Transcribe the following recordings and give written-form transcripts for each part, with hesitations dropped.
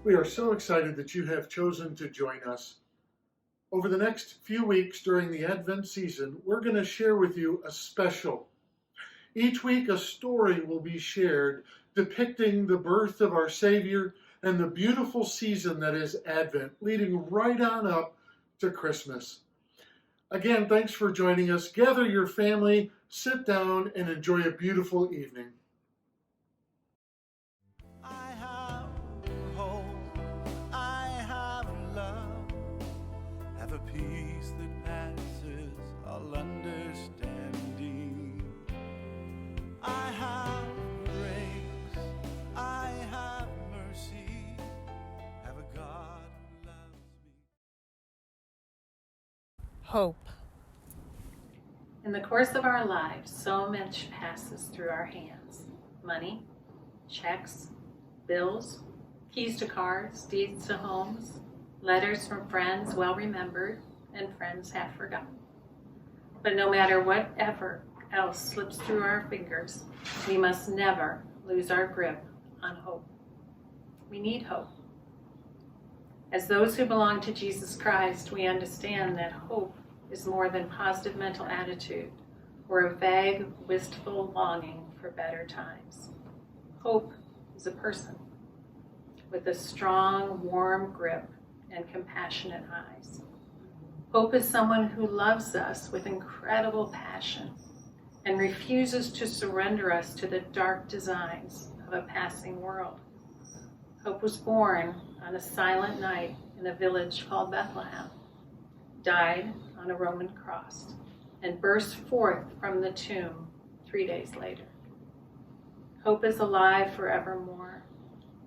We are so excited that you have chosen to join us. Over the next few weeks during the Advent season, we're going to share with you a special. Each week, a story will be shared depicting the birth of our Savior and the beautiful season that is Advent, leading right on up to Christmas. Again, thanks for joining us. Gather your family, sit down, and enjoy a beautiful evening. I have hope, I have love, have a peace that passes all understanding. I have grace, I have mercy, have a God who loves me. Hope. In the course of our lives, so much passes through our hands. Money, checks, bills, keys to cars, deeds to homes, letters from friends well remembered and friends half forgotten. But no matter whatever else slips through our fingers, we must never lose our grip on hope. We need hope. As those who belong to Jesus Christ, we understand that hope is more than positive mental attitude or a vague, wistful longing for better times. Hope is a person with a strong, warm grip and compassionate eyes. Hope is someone who loves us with incredible passion and refuses to surrender us to the dark designs of a passing world. Hope was born on a silent night in a village called Bethlehem, died on a Roman cross, and burst forth from the tomb 3 days later. Hope is alive forevermore,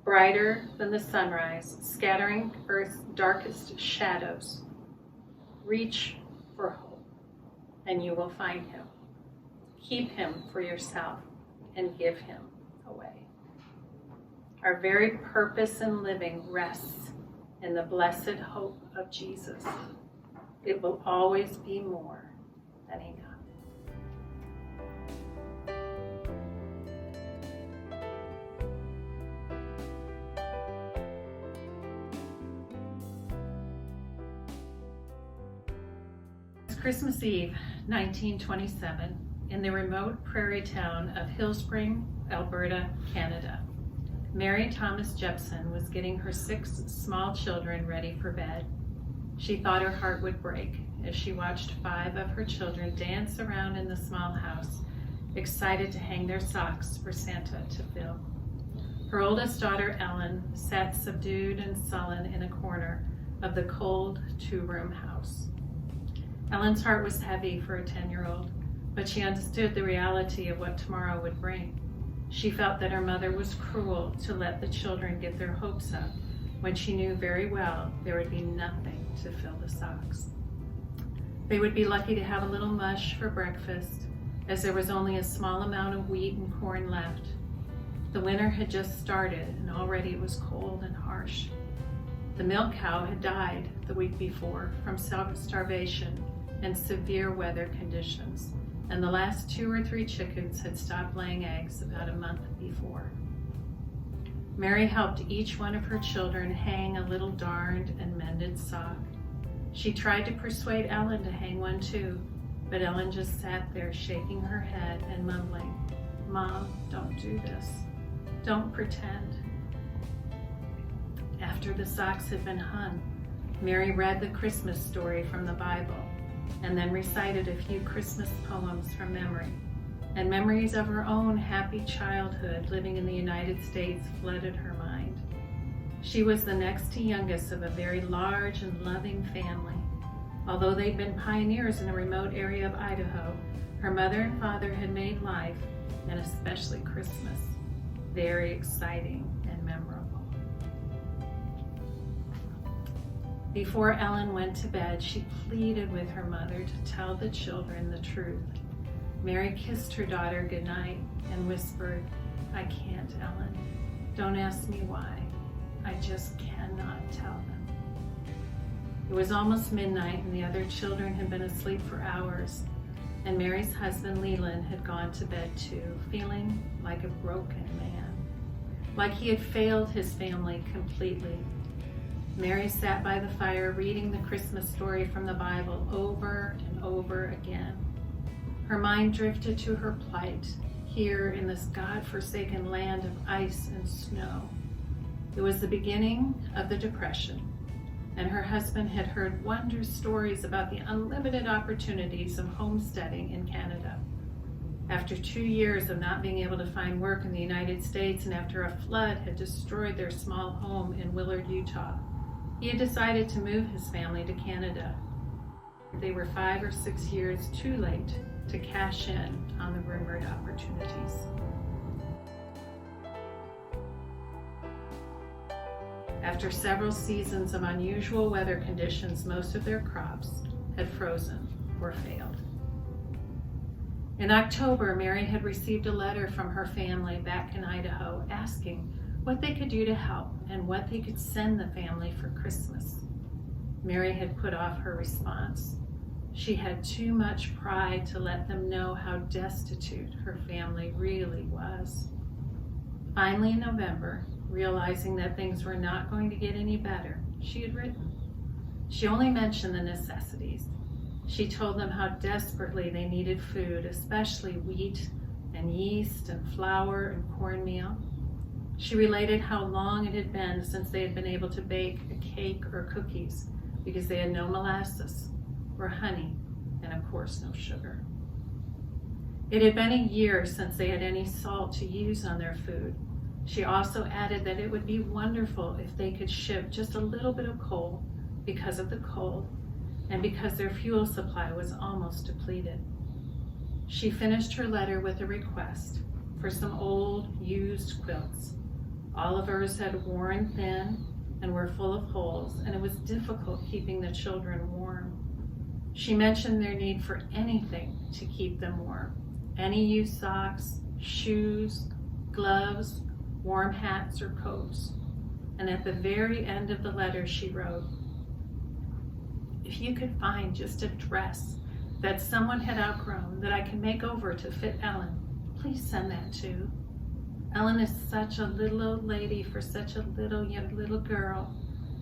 brighter than the sunrise, scattering earth's darkest shadows. Reach for hope, and you will find him. Keep him for yourself and give him away. Our very purpose in living rests in the blessed hope of Jesus. It will always be more than enough. It's Christmas Eve, 1927, in the remote prairie town of Hillspring, Alberta, Canada. Mary Thomas Jepson was getting her 6 small children ready for bed. She thought her heart would break as she watched 5 of her children dance around in the small house, excited to hang their socks for Santa to fill. Her oldest daughter, Ellen, sat subdued and sullen in a corner of the cold 2-room house. Ellen's heart was heavy for a 10-year-old, but she understood the reality of what tomorrow would bring. She felt that her mother was cruel to let the children get their hopes up when she knew very well there would be nothing to fill the socks. They would be lucky to have a little mush for breakfast, as there was only a small amount of wheat and corn left. The winter had just started, and already it was cold and harsh. The milk cow had died the week before from starvation and severe weather conditions, and the last 2 or 3 chickens had stopped laying eggs about a month before. Mary helped each one of her children hang a little darned and mended sock. She tried to persuade Ellen to hang one too, but Ellen just sat there shaking her head and mumbling, "Mom, don't do this. Don't pretend." After the socks had been hung, Mary read the Christmas story from the Bible and then recited a few Christmas poems from memory. And memories of her own happy childhood living in the United States flooded her mind. She was the next to youngest of a very large and loving family. Although they'd been pioneers in a remote area of Idaho, her mother and father had made life, and especially Christmas, very exciting and memorable. Before Ellen went to bed, she pleaded with her mother to tell the children the truth. Mary kissed her daughter goodnight and whispered, "I can't, Ellen. Don't ask me why. I just cannot tell them." It was almost midnight and the other children had been asleep for hours, and Mary's husband Leland had gone to bed too, feeling like a broken man. like he had failed his family completely. Mary sat by the fire reading the Christmas story from the Bible over and over again. Her mind drifted to her plight here in this God-forsaken land of ice and snow. It was the beginning of the Depression, and her husband had heard wondrous stories about the unlimited opportunities of homesteading in Canada. After 2 years of not being able to find work in the United States, and after a flood had destroyed their small home in Willard, Utah, he had decided to move his family to Canada. They were 5 or 6 years too late to cash in on the rumored opportunities. After several seasons of unusual weather conditions, most of their crops had frozen or failed. In October, Mary had received a letter from her family back in Idaho asking what they could do to help and what they could send the family for Christmas. Mary had put off her response. She had too much pride to let them know how destitute her family really was. Finally, in November, realizing that things were not going to get any better, she had written. She only mentioned the necessities. She told them how desperately they needed food, especially wheat and yeast and flour and cornmeal. She related how long it had been since they had been able to bake a cake or cookies because they had no molasses or honey and, of course, no sugar. It had been a year since they had any salt to use on their food. She also added that it would be wonderful if they could ship just a little bit of coal because of the cold and because their fuel supply was almost depleted. She finished her letter with a request for some old, used quilts. All of hers had worn thin and were full of holes, and it was difficult keeping the children warm. She mentioned their need for anything to keep them warm. Any used socks, shoes, gloves, warm hats, or coats. And at the very end of the letter, she wrote, "If you could find just a dress that someone had outgrown that I can make over to fit Ellen, please send that too. Ellen is such a little old lady for such a little girl.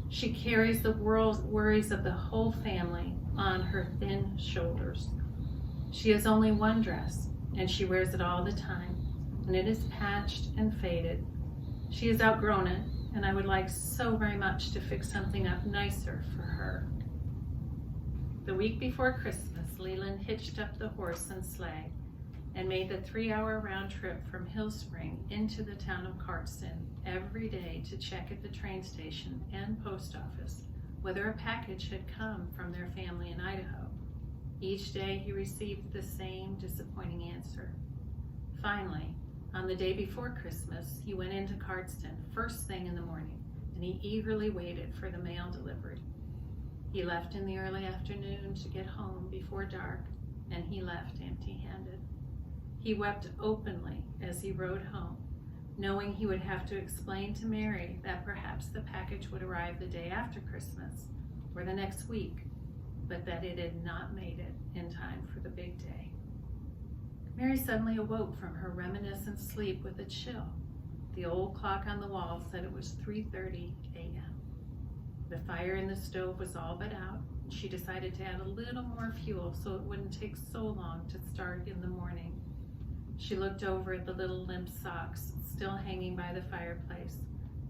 She carries the worries of the whole family on her thin shoulders. She has only one dress, and she wears it all the time, and it is patched and faded. She has outgrown it, and I would like so very much to fix something up nicer for her." The week before Christmas, Leland hitched up the horse and sleigh and made the 3-hour round trip from Hill Spring into the town of Cardston every day to check at the train station and post office whether a package had come from their family in Idaho. Each day he received the same disappointing answer. Finally, on the day before Christmas, he went into Cardston first thing in the morning, and he eagerly waited for the mail delivery. He left in the early afternoon to get home before dark, and he left empty-handed. He wept openly as he rode home, knowing he would have to explain to Mary that perhaps the package would arrive the day after Christmas or the next week, but that it had not made it in time for the big day. Mary suddenly awoke from her reminiscent sleep with a chill. The old clock on the wall said it was 3:30 a.m. The fire in the stove was all but out. She decided to add a little more fuel so it wouldn't take so long to start in the morning. She looked over at the little limp socks still hanging by the fireplace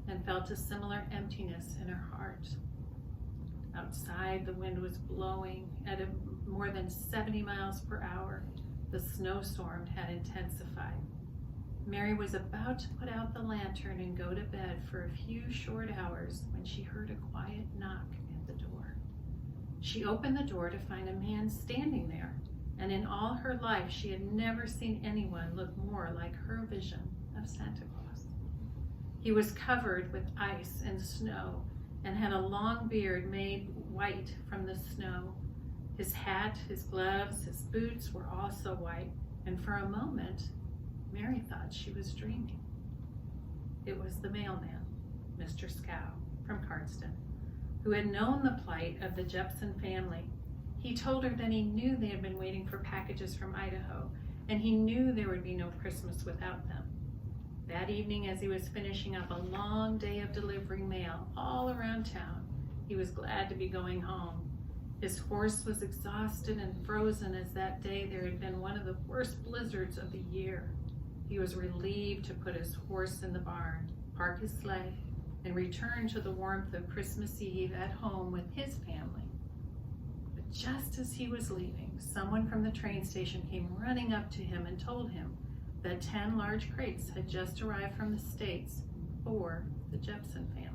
and felt a similar emptiness in her heart. Outside, the wind was blowing at more than 70 miles per hour. The snowstorm had intensified. Mary was about to put out the lantern and go to bed for a few short hours when she heard a quiet knock at the door. She opened the door to find a man standing there, and in all her life she had never seen anyone look more like her vision of Santa Claus. He was covered with ice and snow and had a long beard made white from the snow. His hat, his gloves, his boots were also white, and for a moment, Mary thought she was dreaming. It was the mailman, Mr. Scow, from Cardston, who had known the plight of the Jepson family. He told her that he knew they had been waiting for packages from Idaho, and he knew there would be no Christmas without them. That evening, as he was finishing up a long day of delivering mail all around town, he was glad to be going home. His horse was exhausted and frozen, as that day there had been one of the worst blizzards of the year. He was relieved to put his horse in the barn, park his sleigh, and return to the warmth of Christmas Eve at home with his family. But just as he was leaving, someone from the train station came running up to him and told him that 10 large crates had just arrived from the States for the Jepson family.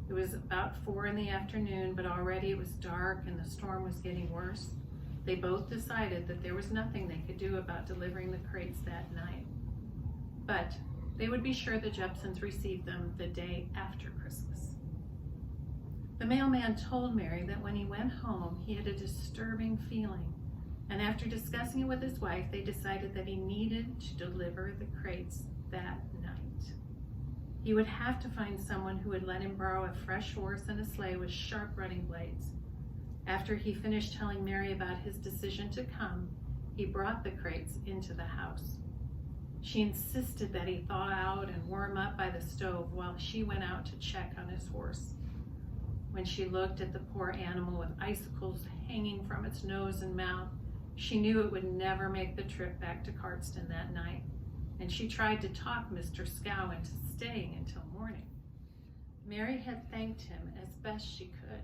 It was about 4 in the afternoon, but already it was dark and the storm was getting worse. They both decided that there was nothing they could do about delivering the crates that night. But they would be sure the Jepsons received them the day after Christmas. The mailman told Mary that when he went home, he had a disturbing feeling, and after discussing it with his wife, they decided that he needed to deliver the crates that night. He would have to find someone who would let him borrow a fresh horse and a sleigh with sharp running blades. After he finished telling Mary about his decision to come, he brought the crates into the house. She insisted that he thaw out and warm up by the stove while she went out to check on his horse. When she looked at the poor animal with icicles hanging from its nose and mouth, she knew it would never make the trip back to Cardston that night, and she tried to talk Mr. Scow into staying until morning. Mary had thanked him as best she could,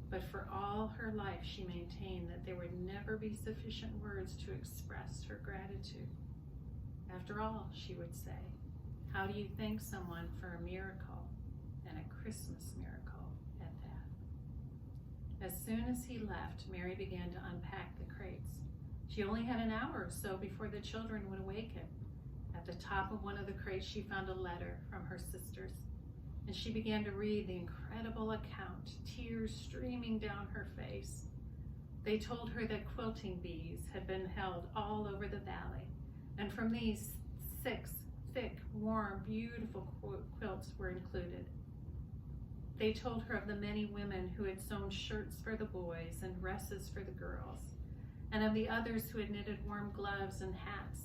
but for all her life she maintained that there would never be sufficient words to express her gratitude. After all, she would say, how do you thank someone for a miracle, and a Christmas miracle at that? As soon as he left, Mary began to unpack the crates. She only had an hour or so before the children would awaken. At the top of one of the crates, she found a letter from her sisters, and she began to read the incredible account, tears streaming down her face. They told her that quilting bees had been held all over the valley, and from these 6 thick, warm, beautiful quilts were included. They told her of the many women who had sewn shirts for the boys and dresses for the girls, and of the others who had knitted warm gloves and hats.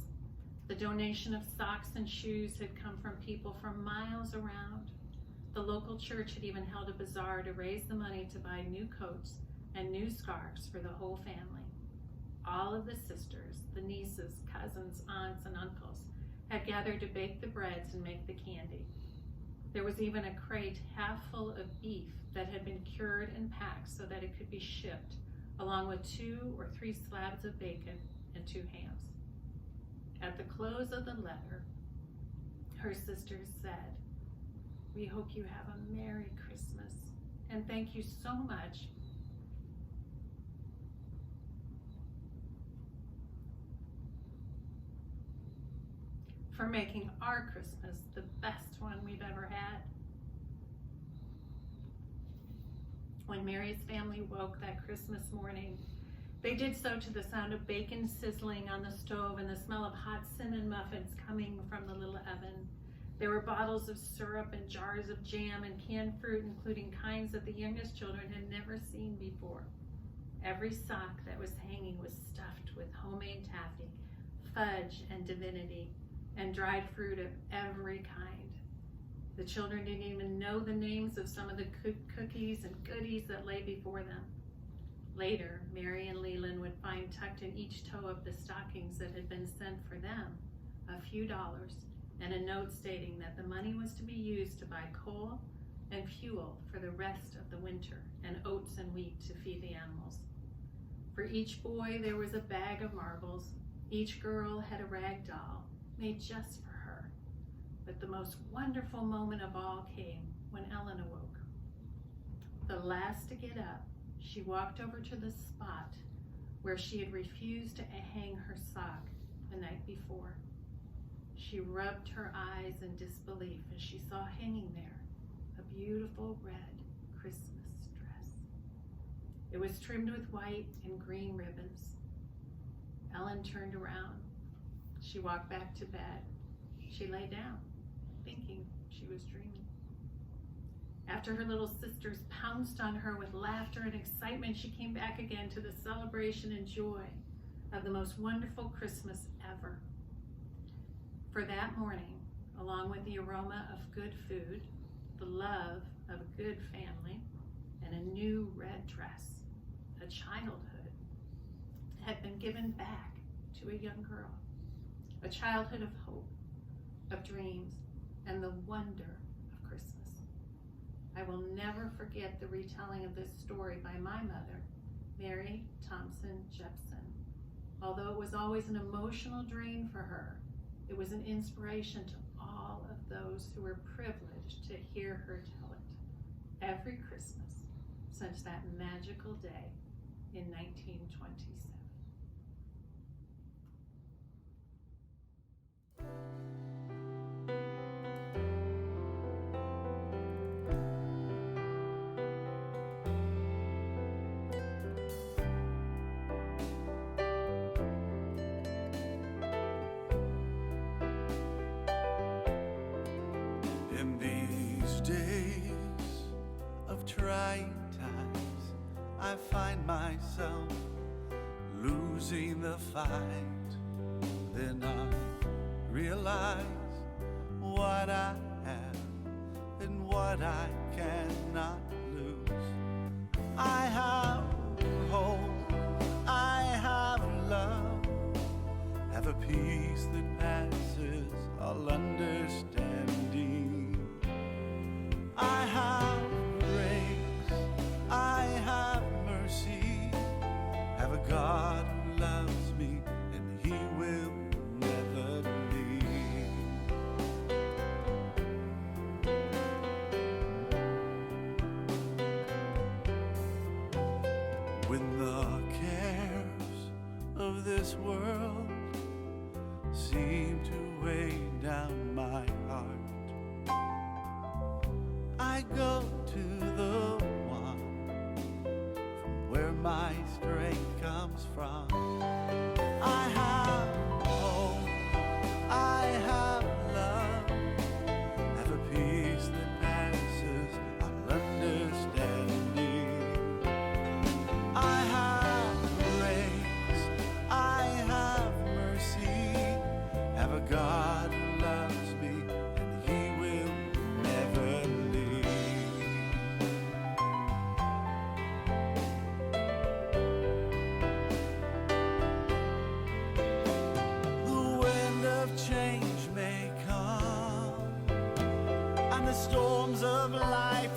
The donation of socks and shoes had come from people from miles around. The local church had even held a bazaar to raise the money to buy new coats and new scarves for the whole family. All of the sisters, the nieces, cousins, aunts, and uncles had gathered to bake the breads and make the candy. There was even a crate half full of beef that had been cured and packed so that it could be shipped, along with 2 or 3 slabs of bacon and 2 hams. At the close of the letter, her sisters said, "We hope you have a Merry Christmas, and thank you so much for making our Christmas the best one we've ever had." When Mary's family woke that Christmas morning, they did so to the sound of bacon sizzling on the stove and the smell of hot cinnamon muffins coming from the little oven. There were bottles of syrup and jars of jam and canned fruit, including kinds that the youngest children had never seen before. Every sock that was hanging was stuffed with homemade taffy, fudge and divinity, and dried fruit of every kind. The children didn't even know the names of some of the cookies and goodies that lay before them. Later, Mary and Leland would find tucked in each toe of the stockings that had been sent for them a few dollars and a note stating that the money was to be used to buy coal and fuel for the rest of the winter and oats and wheat to feed the animals. For each boy, there was a bag of marbles. Each girl had a rag doll made just for her. But the most wonderful moment of all came when Ellen awoke. The last to get up, she walked over to the spot where she had refused to hang her sock the night before. She rubbed her eyes in disbelief as she saw hanging there a beautiful red Christmas dress. It was trimmed with white and green ribbons. Ellen turned around. She walked back to bed. She lay down, thinking she was dreaming. After her little sisters pounced on her with laughter and excitement, she came back again to the celebration and joy of the most wonderful Christmas ever. For that morning, along with the aroma of good food, the love of a good family, and a new red dress, a childhood had been given back to a young girl, a childhood of hope, of dreams, and the wonder of Christmas. I will never forget the retelling of this story by my mother, Mary Thompson Jepson. Although it was always an emotional drain for her, it was an inspiration to all of those who were privileged to hear her tell it every Christmas since that magical day in 1927. In these days of trying times, I find myself losing the fight. Then I realize what I have and what I cannot lose. I have hope, I have love, have a peace that passes all understanding. I have grace, I have mercy, have a God who loves me, and He will never leave. When the cares of this world seem to weigh down my heart, I go to the one from where my strength comes from. I have hope, I have love, have a peace that passes all understanding. I have grace, I have mercy, have a God who loves me, and He will never leave. The wind of change may come, and the storms of life